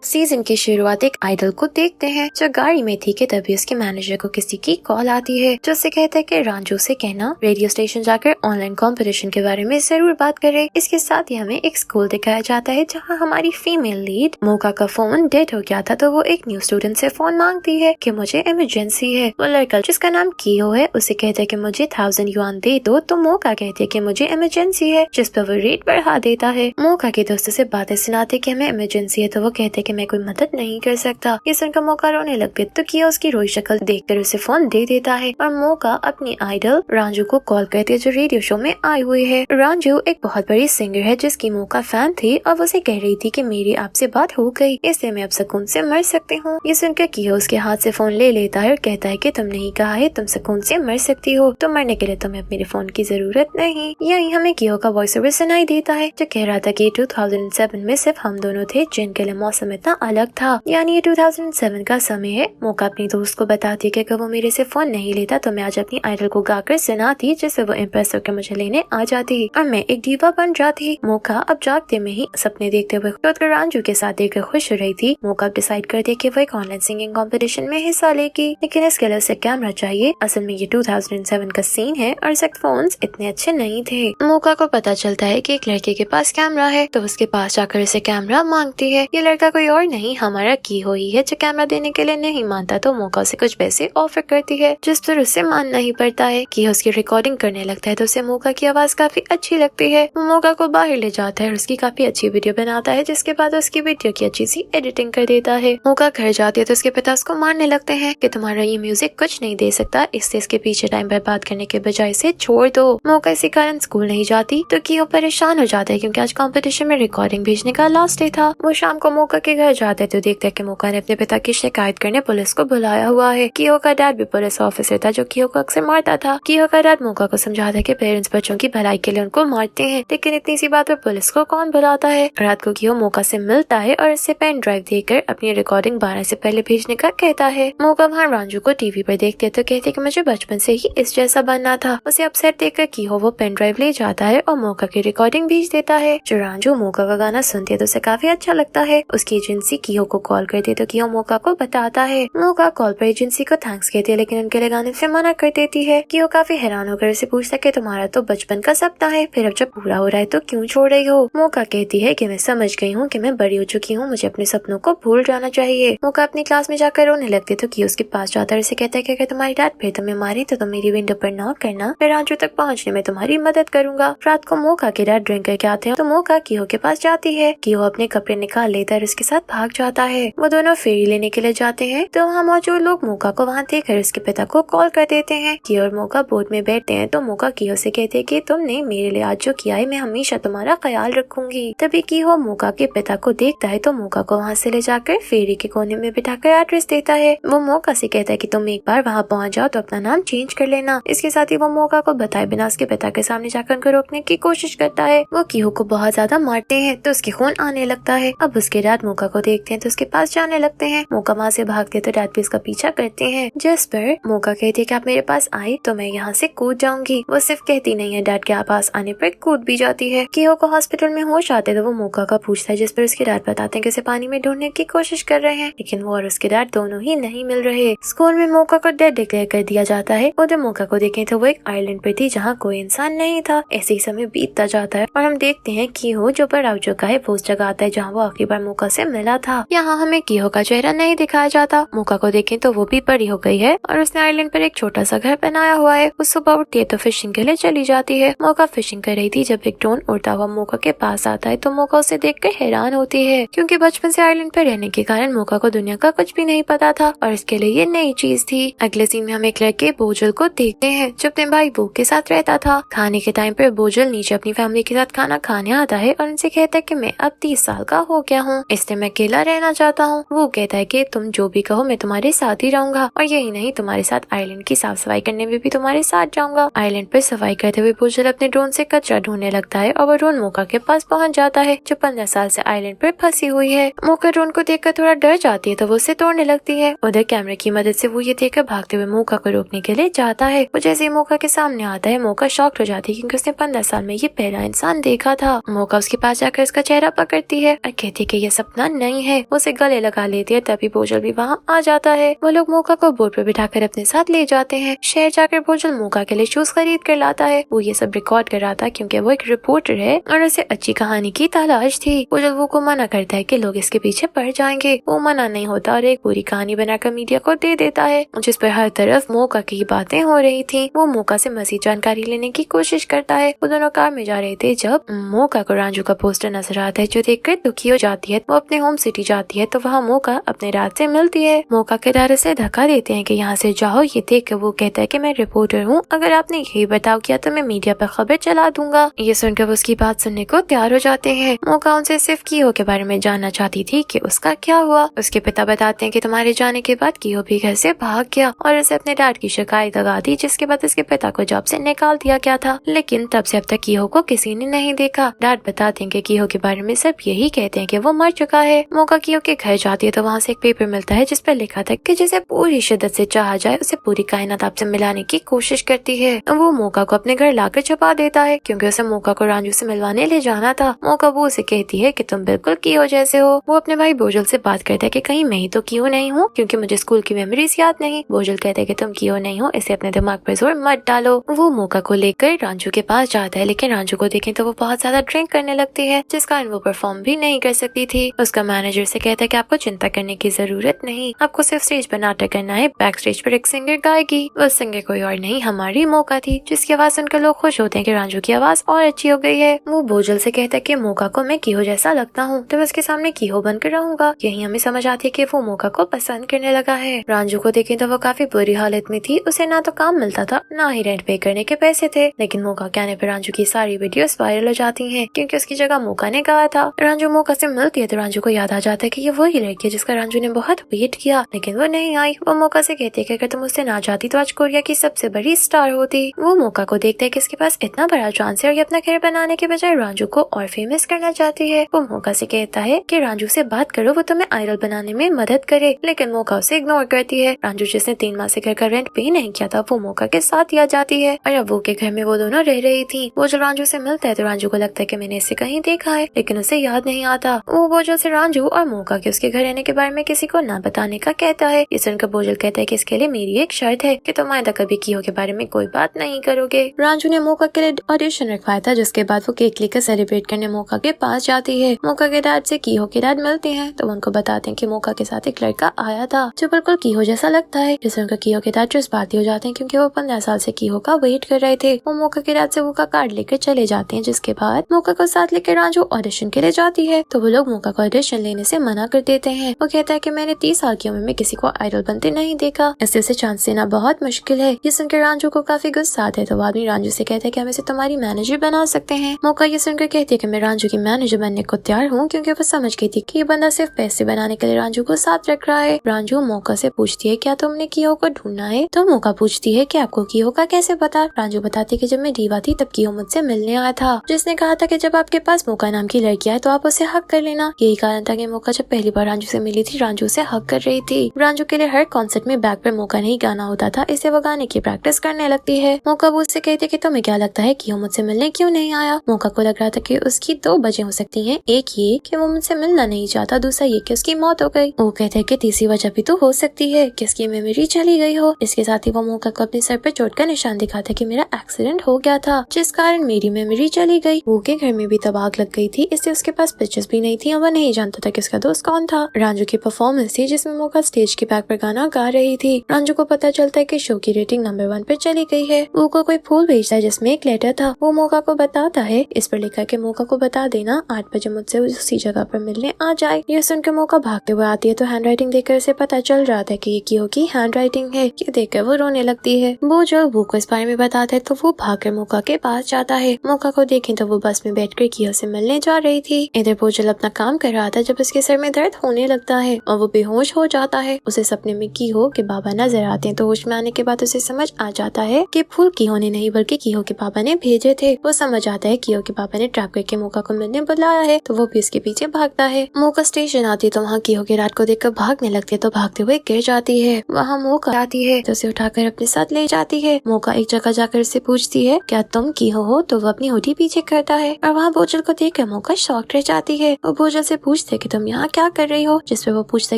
Season की शुरुआत एक आइडल को देखते हैं जो गाड़ी में थी कि तभी उसके मैनेजर को किसी की कॉल आती है जो उससे कहता है कि रांझू से कहना रेडियो स्टेशन जाकर ऑनलाइन कंपटीशन के बारे में जरूर बात करे। इसके साथ ही हमें एक स्कूल दिखाया जाता है जहां हमारी फीमेल लीड मोका का फोन डेड हो गया था, तो वो एक न्यू स्टूडेंट से फोन मांगती है कि मुझे इमरजेंसी है। वो लड़का जिसका नाम कियो है उसे कहता है कि मुझे 1000 युआन दे दो, तो मोका कहती है कि मुझे इमरजेंसी है, जिस पर वो रेट बढ़ा देता है। मोका के दोस्तों से बातें सुनाते कि हमें इमरजेंसी है, तो वो कहते कि मैं कोई मदद नहीं कर सकता। ये सुनकर मोका रोने लगती तो किया उसकी रोई शक्ल देखकर उसे फोन दे देता है और मोका अपनी आइडल रांझू को कॉल करती है जो रेडियो शो में आई हुई है। रांझू एक बहुत बड़ी सिंगर है जिसकी मोका फैन थी और वो उसे कह रही थी कि मेरी आपसे बात हो गई, इसलिए मैं अब सुकून से मर सकती हूँ। ये सुनकर किया उसके हाथ से फोन ले लेता है और कहता है कि तुमने ही कहा है तुम सुकून से मर सकती हो, तो मरने के लिए तुम्हें अब मेरे फोन की जरूरत नहीं। यही हमें किया का वॉइस ओवर सुनाई देता है जो कह रहा था कि 2007 में सिर्फ हम दोनों थे जिनके लिए मौसम इतना अलग था। यानी ये 2007 का समय है। मोका अपनी दोस्त को बताती है कि अगर वो मेरे से फोन नहीं लेता तो मैं आज अपनी आइडल को गाकर सुनाती जिससे वो इम्प्रेस होकर मुझे लेने आ जाती और मैं एक दीवा बन जाती। मोका अब जागते में ही सपने देखते हुए खुद को रांझू के साथ देखकर खुश हो रही थी। मोका डिसाइड करती है कि वो एक ऑनलाइन सिंगिंग कंपटीशन में हिस्सा लेगी, लेकिन इसके लिए उसे कैमरा चाहिए। असल में ये 2007 का सीन है और फोन्स इतने अच्छे नहीं थे। मोका को पता चलता है कि एक लड़के के पास कैमरा है, तो उसके पास जाकर उसे कैमरा मांगती है। ये लड़का कोई और नहीं हमारा की हुई है जो कैमरा देने के लिए नहीं मानता, तो मोका उसे कुछ पैसे ऑफर करती है जिस पर उसे मानना ही पड़ता है। कि उसकी रिकॉर्डिंग करने लगता है तो उसे मोका की आवाज काफी अच्छी लगती है। वो मोका को बाहर ले जाता है और उसकी काफी अच्छी वीडियो बनाता है, जिसके बाद उसकी वीडियो की अच्छी सी एडिटिंग कर देता है। मोका घर जाती है तो उसके पिता उसको मारने लगते हैं कि तुम्हारा ये म्यूजिक कुछ नहीं दे सकता, इससे इसके पीछे टाइम बर्बाद करने के बजाय इसे छोड़ दो। मोका इसी कारण स्कूल नहीं जाती तो कियो परेशान हो जाता है क्योंकि आज कंपटीशन में रिकॉर्डिंग भेजने का लास्ट डे था। वो शाम को मोका के घर जाते हैं तो देखते हैं कि मोका ने अपने पिता की शिकायत करने पुलिस को बुलाया हुआ है। कियो का डैड भी पुलिस ऑफिसर था जो कियो को अक्सर मारता था। कियो का डैड मोका को समझाता है कि पेरेंट्स बच्चों की भलाई के लिए उनको मारते हैं, लेकिन इतनी सी बात पर पुलिस को कौन बुलाता है। रात को कियो मोका से मिलता है और इससे पेन ड्राइव देकर अपनी रिकॉर्डिंग 12 से पहले भेजने का कहता है। मोका वहाँ रांझू को टीवी पर देखते तो कहते कि मुझे बचपन से ही इस जैसा बनना था। उसे अपसेट देखकर कियो वो पेन ड्राइव ले जाता है और मोका की रिकॉर्डिंग भेज देता है। जो रांझू मोका का गाना सुनती है तो उसे काफी अच्छा लगता है। उसकी एजेंसी कियो को कॉल करती है तो कियो मोका को बताता है। मोका कॉल पर एजेंसी को थैंक्स कहती है लेकिन उनके लिए गाने से मना कर देती है। कियो काफी हैरान होकर उसे पूछता है कि तुम्हारा तो बचपन का सपना है, फिर अब जब पूरा हो रहा है तो क्यों छोड़ रही हो। मोका कहती है कि मैं समझ गई हूँ कि मैं बड़ी हो चुकी हूँ, मुझे अपने सपनों को भूल जाना चाहिए। मोका अपनी क्लास में जाकर रोने लगती है तो कियो उसके पास जाता है, उसे कहता है कि अगर तुम्हारी डैड फिर तुम्हें मारे तो तुम मेरी विंडो पर नॉक करना, मैं रांझू तक पहुँचने में तुम्हारी मदद करूंगा। रात को मोका के डैड ड्रिंक करके आते हैं तो मोका कियो के पास जाती है। कियो अपने कपड़े निकाल लेता है और उसके साथ भाग जाता है। वो दोनों फेरी लेने के लिए जाते हैं तो वहाँ मौजूद लोग मोका को वहाँ देखकर उसके पिता को कॉल कर देते हैं। कियो और मोका बोट में बैठते हैं तो मोका कियो से कहते हैं कि तुमने मेरे लिए आज जो किया है मैं हमेशा तुम्हारा ख्याल रखूंगी। तभी कियो मोका के पिता को देखता है तो मोका को वहाँ से ले जाकर फेरी के कोने में बिठाकर एड्रेस देता है। वो मोका से कहता है कि तुम एक बार वहाँ पहुँच जाओ तो अपना नाम चेंज कर लेना। इसके साथ ही वो मोका को बताए बिना उसके पिता के सामने जाकर उनको रोकने की कोशिश करता है। वो कियो को बहुत ज्यादा मारते हैं तो उसके खून आने लगता है। अब उसके डैड मोका को देखते हैं तो उसके पास जाने लगते हैं। मोका वहाँ से भागते तो डैड भी उसका पीछा करते हैं, जिस पर मोका कहती है कि आप मेरे पास आए तो मैं यहाँ से कूद जाऊंगी। वो सिर्फ कहती नहीं है, डैड के पास आने पर कूद भी जाती है। कियो को हॉस्पिटल में होश आते तो वो मोका का पूछता है, जिस पर उसके डैड बताते हैं कि उसे पानी में ढूंढने की कोशिश कर रहे हैं, लेकिन वो और उसके डैड दोनों ही नहीं मिल रहे। स्कूल में मोका को डेड डिक्लेयर कर दिया जाता है। उधर मोका को देखें तो वो एक आइलैंड पर थी जहाँ कोई इंसान नहीं था। ऐसे ही समय बीतता जाता है और हम देखते हैं कियो जो बड़ा हो चुका है वो उस जगह आता है जहाँ वो आखिरी बार मोका से मिला था। यहाँ हमें कियो का चेहरा नहीं दिखाया जाता। मोका को देखें तो वो भी बड़ी हो गई है और उसने आइलैंड पर एक छोटा सा घर बनाया हुआ है। वो सुबह उठती है तो फिशिंग के लिए चली जाती है। मोका फिशिंग कर रही थी जब एक ड्रोन उड़ता हुआ मोका के पास आता है तो मोका उसे देखकर हैरान होती है क्योंकि बचपन से आइलैंड पर रहने के कारण मोका को दुनिया का कुछ भी नहीं पता था और इसके लिए ये नई चीज थी। अगले सीन में हम एक लड़के बोझल को देखते हैं जो अपने भाई बू के साथ रहता था। खाने के टाइम पर बोझल नीचे अपनी फैमिली के साथ खाना खाने आता है और उनसे कहता है कि मैं अब 30 साल का हो गया हूँ, इसलिए मैं अकेला रहना चाहता हूँ। वो कहता है कि तुम जो भी कहो मैं तुम्हारे साथ ही रहूंगा और यही नहीं तुम्हारे साथ आइलैंड की साफ सफाई करने में भी तुम्हारे साथ जाऊंगा। आइलैंड पर सफाई करते हुए बोझल अपने ड्रोन से कचरा ढूंढने लगता है और वो ड्रोन मोका के पास पहुंच जाता है जो 15 साल से आइलैंड पर फंसी हुई है। मोका ड्रोन को देखकर थोड़ा डर जाती है तो वो उसे तोड़ने लगती है। उधर कैमरे की मदद से वो ये देखकर भागते हुए मोका को रोकने के लिए जाता है। वो जैसे ही मोका के सामने आता है मोका शॉक्ड हो जाती है क्योंकि उसने 15 साल में ये पहला इंसान देखा था। मोका उसके पास जाकर उसका चेहरा पकड़ती है और कहती है कि ये सपना नहीं है, उसे गले लगा लेती है। तभी बोझल भी वहाँ आ जाता है। वो लोग मोका को बोट पे बिठाकर अपने साथ ले जाते हैं। शहर जाकर बोझल मोका के लिए शूज खरीद कर लाता है। वो ये सब रिकॉर्ड कर रहा था क्योंकि वो एक रिपोर्टर है और उसे अच्छी कहानी की तलाश थी। बोझल वो को मना करता है कि लोग इसके पीछे पड़ जाएंगे। वो मना नहीं होता और एक पूरी कहानी बनाकर मीडिया को दे देता है, जिस पर हर तरफ मोका की बातें हो रही थी। वो मोका से मजीद जानकारी लेने की कोशिश करता है। वो दोनों कार में जा रहे थे जब मोका को रांझू का पोस्टर नजर आता है, जो देखकर दुखी हो जाती है। वो अपने होम सिटी जाती है तो वहाँ मोका अपने राज से मिलती है। मोका के डर से धक्का देते हैं कि यहाँ से जाओ। ये देख कर वो कहता है कि मैं रिपोर्टर हूँ, अगर आपने यही बचाव किया तो मैं मीडिया पर खबर चला दूंगा। ये सुनकर वो उसकी बात सुनने को तैयार हो जाते हैं। मोका उनसे सिर्फ कीहो के बारे में जानना चाहती थी कि उसका क्या हुआ। उसके पिता बताते हैं कि तुम्हारे जाने के बाद कीहो भी घर से भाग गया और उसे अपने डैड की शिकायत लगा दी, जिसके बाद उसके पिता को जॉब से निकाल दिया गया था। लेकिन तब से अब तक कीहो को किसी ने नहीं देखा। डैड बताते हैं कि कीहो के बारे में सिर्फ यही कहते हैं कि वो मर चुका है। मोका कीहो के घर जाती है तो वहाँ से एक पेपर मिलता है जिस पर लिखा था कि जिसे पूरी शिद्दत से चाहा जाए उसे पूरी कायनात आपसे मिलाने की कोशिश करती है। वो मोका को अपने घर लाकर छुपा देता है क्योंकि उसे मोका को रांझू से मिलवाने ले जाना था। मोका वो उसे कहती है कि तुम बिल्कुल कीहो जैसे हो। वो अपने भाई बोझल से बात करता है कि कहीं मैं ही तो कीहो नहीं हूँ क्योंकि मुझे स्कूल की मेमोरीज याद नहीं। बोझल कहता है कि तुम कीहो नहीं हो, इसे अपने दिमाग पर जोर मत डालो। वो मोका को लेकर रांझू के पास जाता है, लेकिन रांझू को देखें तो वो बहुत ज्यादा ड्रिंक करने लगती है, जिस कारण वो परफॉर्म भी नहीं कर सकती थी। उसका मैनेजर से कहता है कि आपको चिंता करने की जरूरत नहीं, आपको सिर्फ स्टेज पर नाटक करना है। बैक स्टेज पर एक सिंगर गाएगी। वो सिंगर कोई और नहीं हमारी मोका थी, जिसकी आवाज सुनकर लोग खुश होते हैं कि रांझू की आवाज और अच्छी हो गई है। वो बोझल से कहता है कि मोका को मैं कीहो जैसा लगता हूँ तो मैं उसके सामने कीहो बनकर रहूंगा। यही हमें समझ आती है कि वो मोका को पसंद करने लगा है। रांझू को देखें तो वो काफी बुरी हालत में थी। उसे ना तो काम मिलता था ना ही रेंट पे करने के पैसे थे। लेकिन मोका के आने पर रांझू की सारी वीडियोस वायरल हो जाती हैं क्योंकि उसकी जगह मोका ने गाया था। रांझू मोका से मिलती है तो रांझू को याद आ जाता है कि ये वही लड़की है जिसका रांझू ने बहुत वेट किया, लेकिन वो नहीं आई। वो मोका से कहती है कि अगर तुम उससे ना जाती तो आज कोरिया की सबसे बड़ी स्टार होती। वो मोका को देखता है कि इसके पास इतना बड़ा चांस है और ये अपना करियर बनाने के बजाय रांझू को और फेमस करना चाहती है। वो मोका से कहता है कि रांझू से बात करो, वो तुम्हें आइडल बनाने में मदद करे, लेकिन मोका उसे इग्नोर करती है। रांझू जिसने 3 माह से घर का रेंट पे नहीं किया था वो मोका के साथ ही आ जाती है और अब वो के घर में वो दोनों रह रही थी। वो जो रांझू से मिलता है तो रांझू को लगता है कि मैंने इसे कहीं देखा है, लेकिन उसे याद नहीं आता। वो बोझल से रांझू और मोका के उसके घर रहने के बारे में किसी को ना बताने का कहता है। ये सुनकर बोझल कहता है कि इसके लिए मेरी एक शर्त है कि तुम आइंदा कभी कीहो के बारे में कोई बात नहीं करोगे। रांझू ने मोका के लिए ऑडिशन रखवाया था, जिसके बाद वो केक लेकर सेलिब्रेट करने मोका के पास जाती है। मोका के डैड से कीहो के डैड मिलते हैं तो उनको बताते हैं कि मोका के साथ एक लड़का आया था जो बिल्कुल कीहो जैसा लगता है। जिससे उनका कीहो के डैड जज्बाती हो जाते हैं क्योंकि वो 15 साल से कीहो का वेट कर रहे थे। वो मोका के डैड से वो का कार्ड लेकर चले जाते हैं, जिसके बाद मोका को साथ लेकर रांझू ऑडिशन के लिए जाती है तो वो लोग मोका को ऑडिशन लेने से मना कर देते हैं। वो कहता है कि मैंने 30 साल की उम्र में किसी को आइडल बनते नहीं देखा, इससे उसे चांस देना बहुत मुश्किल है। ये सुनकर रांझू को काफी गुस्सा आता है तो आदमी रांझू से कहता है कि हम इसे तुम्हारी मैनेजर बना सकते हैं। मोका ये सुनकर कहती है कि मैं रांझू की मैनेजर बनने को तैयार हूँ क्योंकि वो समझ गई थी कि ये बंदा सिर्फ पैसे बनाने के लिए रांझू को साथ रख रहा है। रांझू मोका से पूछती है क्या तुमने कीहो को ढूंढना है, तो मोका पूछती है कि आपको कीहो का कैसे पता। रांझू बताती है कि जब मैं दीवा थी तब कीहो मुझसे मिलने आया था, जिसने कहा था कि जब आपके पास मोका नाम की लड़की आए तो आप उसे हक कर लेना। यही कारण था कि मोका जब पहली बार रांझू से मिली थी रांझू से हक कर रही थी। रांझू के लिए हर कॉन्सर्ट में बैक पर मोका नहीं गाना होता था, इसे वो गाने की प्रैक्टिस करने लगती है। मोका वो उससे कहती है कि तुम्हें क्या लगता है कीहो मुझसे मिलने क्यों नहीं आया। मोका को लग रहा था कि उसकी 2 वजह हो सकती है, एक ये कि वो मुझसे मिलना नहीं चाहता, दूसरा ये कि उसकी मौत हो गई। वो कहते हैं कि तीसरी वजह भी तो हो सकती है कि उसकी मेमोरी चली गई हो। इसके साथ ही वो मोका को अपने सर पे चोट का निशान दिखाता है कि मेरा एक्सीडेंट हो गया था जिस कारण मेरी मेमोरी चली गई। वो के घर में भी तब आग लग गई थी, इससे उसके पास पिक्चर्स भी नहीं थी और वो नहीं जानता था कि उसका दोस्त कौन था। रांझू की परफॉर्मेंस थी जिसमें मोका स्टेज के बैक पर गाना गा रही थी। रांझू को पता चलता है कि शो की रेटिंग नंबर 1 पर चली गई है। वो को कोई फूल भेजता है जिसमें एक लेटर था। वो मोका को बताता है, इस पर लिखा कि मोका को बता देना 8 बजे मुझसे उसी जगह पर मिलने आ जाए। ये सुनकर मोका भागते हुए आती है तो हैंड राइटिंग देखकर उसे पता चल रहा था कि ये कीहो की हैंड राइटिंग है। ये देखकर वो रोने लगती है। वो जो वो को इस बारे में बताता है तो वो भागकर मोका के पास जाता है। मोका को देखें तो वो बस में बैठकर कीहो से मिलने जा रही थी। इधर बोझल अपना काम कर रहा था जब उसके सर में दर्द होने लगता है और वो बेहोश हो जाता है। उसे सपने में कीहो के बाबा नजर आते हैं तो होश में आने के बाद उसे समझ आ जाता है कि फूल कीहो ने नहीं बल्कि कीहो के पापा ने भेजे थे। वो समझ आता है कीहो के पापा ने ट्रैप करके मोका को मिलने बुलाया है तो वो भी उसके पीछे भागता है। मोका स्टेशन आती है तो वहाँ कीहो के रात को देखकर भागने लगती है तो भागते हुए गिर जाती है। वहाँ मोका आती है तो उसे उठाकर अपने साथ ले जाती है। मोका एक जगह जाकर उससे पूछती है क्या तुम कीहो हो, तो वो अपनी हुडी पीछे करता है और वहाँ बोझल को देखकर मोका शॉक रह जाती है। वो बोझल से पूछ पूछते कि तुम यहाँ क्या कर रही हो, जिसपे वो पूछते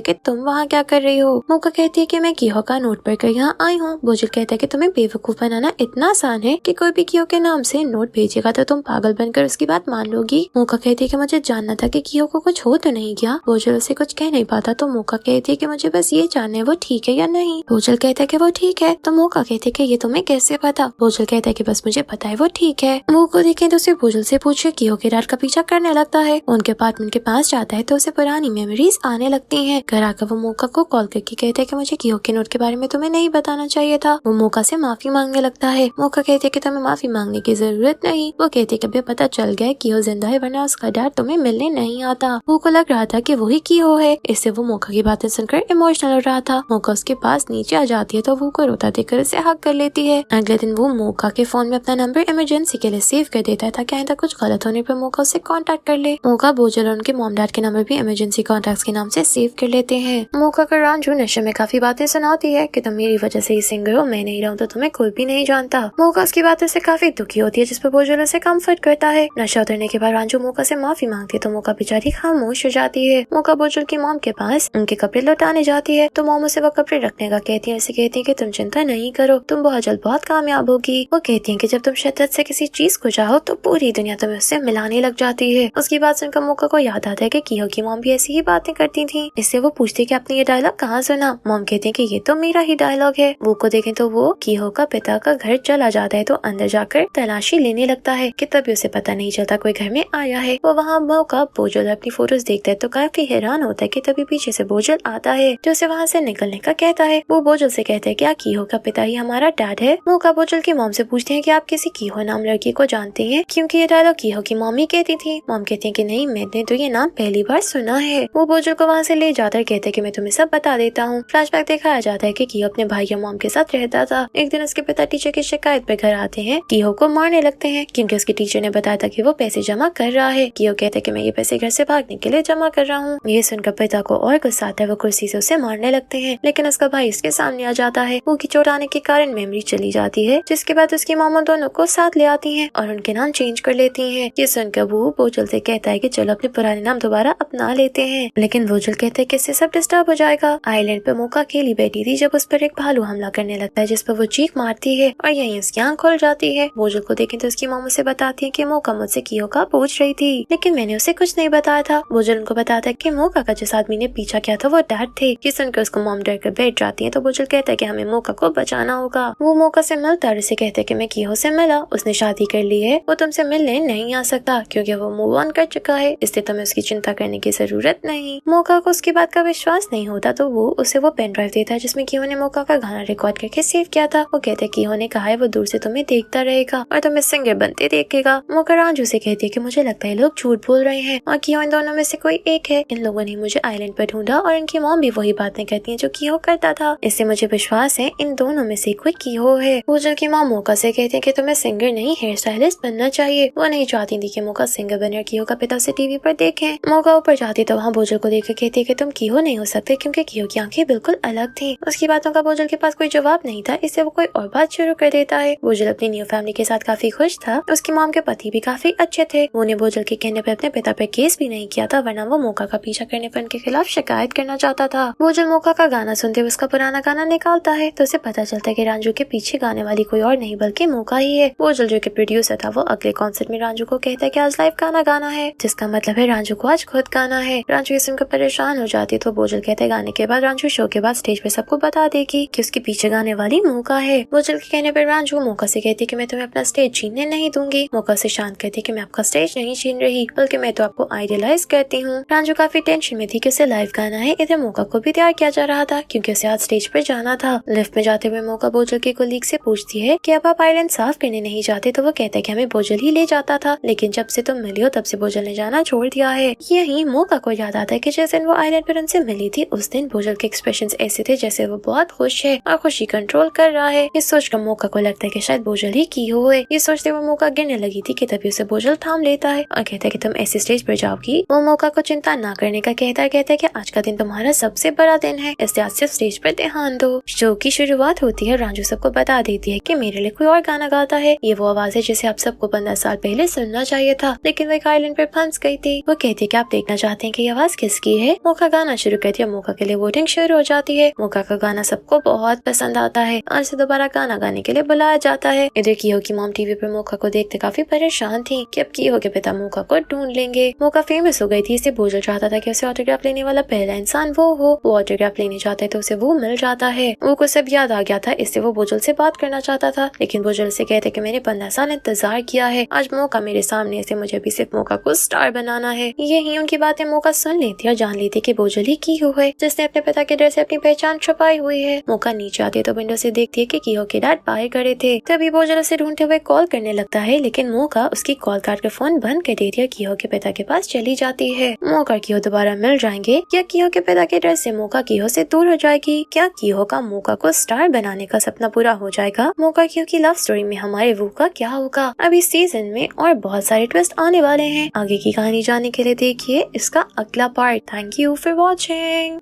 कि तुम वहाँ क्या कर रही हो। मोका कहती है कि मैं किहो का नोट पढ़कर यहाँ आई हूँ। बोजल कहता है कि तुम्हें बेवकूफ बनाना इतना आसान है कि कोई भी किहो के नाम से नोट भेजेगा तो तुम पागल बनकर उसकी बात मान लोगी। मोका कहती है कि मुझे जानना था कि किहो को कुछ हो तो नहीं गया। बोजल उसे कुछ कह नहीं पाता तो मोका कहती है कि मुझे बस ये जानना है वो ठीक है या नहीं। बोजल कहता है कि वो ठीक है। तो मोका कहती है कि ये तुम्हें कैसे पता। बोजल कहता है कि बस मुझे पता है वो ठीक है। वो को देखे तो उसे बोजल से पूछे किहो के डर का पीछा करने लगता है। उनके अपार्टमेंट के पास जाता है तो उसे पुरानी मेमोरीज आने लगती हैं। घर आकर वो मोका को कॉल करके कहता है कि मुझे किहो के नोट के बारे में तुम्हें नहीं बताना चाहिए था। वो मोका से माफी मांगने लगता है। मोका कहते है कि तुम्हें माफी मांगने की जरूरत नहीं। वो कहते कि अभी पता चल गया किहो जिंदा है वरना उसका डर तुम्हें मिलने नहीं आता। वो को लग रहा था कि वही किहो है। इससे वो मोका की बातें सुनकर इमोशनल हो रहा था। मोका उसके पास नीचे आ जाती है तो वो को रोता देखकर उसे हक कर लेती है। अगले दिन वो मोका के फोन में अपना नंबर इमरजेंसी के लिए सेव कर देता है ताकि आइंदा कुछ गलत होने पर मोका उसे कांटेक्ट कर ले। मोका बोजल और उनके मॉम डैड के नंबर भी इमरजेंसी कॉन्टेक्ट्स के नाम से सेव कर लेते हैं। मोका का रांझू नशे में काफी बातें सुनाती है कि तुम मेरी वजह से ही सिंगर हो, मैं नहीं रहूं तो तुम्हें कोई भी नहीं जानता। मोका उसकी बातों से काफी दुखी होती है जिस पर बोजल उसे कम्फर्ट करता है। नशा उतरने के बाद रांझू मोका से माफी मांगती है तो मोका बेचारी खामोश हो जाती है। मोका बोजल की मॉम के पास उनके कपड़े लौटाने जाती है तो मॉम उसे वो कपड़े रखने का कहती है। उसे कहती है कि तुम चिंता नहीं करो, तुम बहुत जल्द बहुत कामयाब होगी। वो कहती है कि जब तुम शिद्दत से किसी चीज को चाहो तो पूरी दुनिया तुम्हें उससे मिलाने लग जाती है। उसकी बात सुनकर मोका को याद आता है कि किहो की मॉम भी ऐसी ही बातें करती थी। इससे वो पूछती है कि आपने ये डायलॉग कहाँ सुना। मॉम कहती है कि ये तो मेरा ही डायलॉग है। वो को देखें तो वो किहो का पिता का घर चला जाता है तो अंदर जाकर तलाशी लेने लगता है कि तभी उसे पता नहीं चलता कोई घर में आया है। वो वहाँ मोका बोजल अपनी फोटोज देखता है तो काफी हैरान होता है कि तभी पीछे से बोजल आता है जो उसे वहाँ से निकलने का कहता है। वो बोजल से कहता है क्या किहो का पिता ही हमारा डैड है। मोका बोजल की मॉम से पूछते हैं कि आप किसी किहो नाम लड़की को जानते हैं क्योंकि ये डायलॉग किहो की मॉम ही कहती थी। मॉम कहती है कि नहीं, मैंने तो ये नाम पहली बार सुना है। वो बोजल को वहाँ से ले जाकर कहते हैं कि मैं तुम्हें सब बता देता हूँ। फ्लैशबैक दिखाया जाता है कि किहो अपने भाई या मॉम के साथ रहता था। एक दिन उसके पिता टीचर की शिकायत पे घर आते हैं। किहो को मारने लगते हैं क्योंकि उसके टीचर ने बताया था कि वो पैसे जमा कर रहा है। किहो कहते हैं कि मैं ये पैसे घर से भागने के लिए जमा कर रहा हूँ। ये सुनकर पिता को और गुस्सा आता है। वो कुर्सी से उसे मारने लगते हैं लेकिन उसका भाई उसके सामने आ जाता है। वो की चोट आने के कारण मेमोरी चली जाती है जिसके बाद उसकी मामा दोनों को साथ ले आती है और उनके नाम चेंज कर लेती है। ये सुनकर वो बोजल से कहता है कि चलो अपने पुराने नाम दोबारा अपना लेते हैं लेकिन बोजल कहते हैं कि इससे सब डिस्टर्ब हो जाएगा। आइलैंड पे मोका अकेली बैठी थी जब उस पर एक भालू हमला करने लगता है जिस पर वो चीख मारती है और यहीं उसकी आंख खुल जाती है। बोजल को देखें तो उसकी मामा से बताती है कि मोका मुझसे किहो का पूछ रही थी लेकिन मैंने उसे कुछ नहीं बताया था। बोजल उनको बताता है कि मोका का जिस आदमी ने पीछा किया था वो डैड थे। ये सुनकर उसको मॉम डर कर बैठ जाती है तो बोजल कहता है कि हमें मोका को बचाना होगा। वो मोका से मिलता है, उसे कहते हैं कि मैं किहो से मिला, उसने शादी कर ली है, वो तुमसे मिलने नहीं आ सकता क्योंकि वो मूव ऑन कर चुका है, इसलिए तुम्हें उसकी चिंता करने की जरूरत नहीं। मोका को उसकी बात का विश्वास नहीं होता तो वो उसे वो पेन ड्राइव देता है जिसमें किहो ने मोका का गाना रिकॉर्ड करके सेव किया था। वो कहते हैं किहो ने कहा है वो दूर से तुम्हें देखता रहेगा और तुम्हें सिंगर बनते देखेगा। मोका रांझू से कहती है कि मुझे लगता है लोग झूठ बोल रहे हैं और किहो इन दोनों में से कोई एक है। इन लोगों ने मुझे आइलैंड पर ढूंढा और इनकी मॉम भी वही बातें करती है जो किहो करता था, इससे मुझे विश्वास है इन दोनों में से कोई किहो है। बोजल की मॉम मोका से कहते हैं कि तुम्हें सिंगर नहीं हेयर स्टाइलिस्ट बनना चाहिए। वो नहीं चाहती थी कि मोका सिंगर बने और किहो का पिता उसे टीवी पर देखे। मोका ऊपर जाती तो वहाँ बोजल को देखकर कहती है कि तुम किहो नहीं हो सकते क्योंकि किहो की आंखें बिल्कुल अलग थी। उसकी बातों का बोजल के पास कोई जवाब नहीं था, इससे वो कोई और बात शुरू कर देता है। बोजल अपनी न्यू फैमिली के साथ काफी खुश था। उसकी मॉम के पति भी काफी अच्छे थे। वो ने बोजल के कहने पर अपने पिता पर केस भी नहीं किया था वरना वो मोका का पीछा करने पर उनके खिलाफ शिकायत करना चाहता था। बोजल मोका का गाना सुनते हुए उसका पुराना गाना निकालता है तो उसे पता चलता है कि रांझू के पीछे गाने वाली कोई और नहीं बल्कि मोका ही है। बोजल जो कि प्रोड्यूसर था वो अगले कॉन्सर्ट में रांझू को कहता है कि आज लाइव गाना गाना है जिसका मतलब है रांझू को आज खुद गाना है। रांझू ये सुनकर परेशान हो जाती तो बोजल कहता है गाने के बाद रांझू शो के बाद स्टेज पे सबको बता देगी कि उसके पीछे गाने वाली मोका है। बोजल के कहने पर रांझू मोका से कहती कि मैं तुम्हें अपना स्टेज छीनने नहीं दूंगी। मोका से शांत कहती कि मैं आपका स्टेज नहीं छीन रही बल्कि मैं तो आपको आइडियलाइज करती हूँ। रांझू काफी टेंशन में थी कि उसे लाइव गाना है। इधर मोका को भी तैयार किया जा रहा था क्योंकि उसे आज स्टेज पर जाना था। लिफ्ट में जाते हुए मोका बोजल के कोलीग से पूछती है कि अब आप आइलैंड साफ करने नहीं जाते तो वो कहता है कि हमें बोजल ही ले जाता था लेकिन जब से तुम मिली हो तब से बोजल ने जाना छोड़ दिया है। यही मोका को याद आता है कि जिस दिन वो आइलैंड पर उनसे मिली थी उस दिन बोजल के एक्सप्रेशंस ऐसे थे जैसे वो बहुत खुश है और खुशी कंट्रोल कर रहा है। इस सोचकर मोका को लगता है कि शायद बोजल ही किहो है। ये सोचते हुए मोका गिरने लगी थी कि तभी उसे बोजल थाम लेता है और कहता है कि तुम ऐसे स्टेज पर जाओगी। वो मोका को चिंता ना करने का कहता है कि आज का दिन तुम्हारा सबसे बड़ा दिन है, इसलिए आज सिर्फ स्टेज पर ध्यान दो। शो की शुरुआत होती है। रांझू सबको बता देती है कि मेरे लिए कोई और गाना गाता है। ये वो आवाज है जिसे आप सबको 15 साल पहले सुनना चाहिए था लेकिन वो एक आइलैंड पर फंस गई थी। वो कहती है कि आप आप देखना चाहते हैं कि ये आवाज किसकी है। मोका गाना शुरू करती है। मोका के लिए वोटिंग शुरू हो जाती है। मोका का गाना सबको बहुत पसंद आता है और उसे दोबारा गाना गाने के लिए बुलाया जाता है। इधर कीहो की मॉम टीवी पर मोका को देखते काफी परेशान थी कि अब कीहो के पिता मोका को ढूंढ लेंगे। मोका फेमस हो गई थी, इसे बोजल चाहता था कि उसे ऑटोग्राफ लेने वाला पहला इंसान वो हो। वो ऑटोग्राफ लेने जाता है तो उसे वो मिल जाता है। वो को सब याद आ गया था, इससे वो बोजल से बात करना चाहता था, लेकिन बोजल से कहते कि मैंने 15 साल इंतजार किया है, आज मौका मेरे सामने, से मुझे भी सिर्फ मौका को स्टार बनाना है। यही उनकी बातें मौका सुन लेती और जान लेती कि बोजल ही कीहो है जिसने अपने पिता के डर से अपनी पहचान छुपाई हुई है। मौका नीचे आती है तो विंडो से देखती है कि कीहो के डैड बाहर खड़े थे। तभी बोजल उसे ढूंढते हुए कॉल करने लगता है, लेकिन मौका उसकी कॉल काट कर फोन बंद कर देती है। कीहो के पिता के पास चली जाती है। मौका कीहो दोबारा मिल जाएंगे या कीहो के पिता के डर से मौका कीहो से दूर हो जाएगी? क्या कीहो का मौका को स्टार बनाने का सपना पूरा हो जाएगा? मौका कीहो की लव स्टोरी में हमारे वो का क्या होगा? अभी सीजन में और बहुत सारे ट्विस्ट आने वाले हैं। आगे की कहानी जानने के लिए देखिए इसका अगला part. Thank you for watching.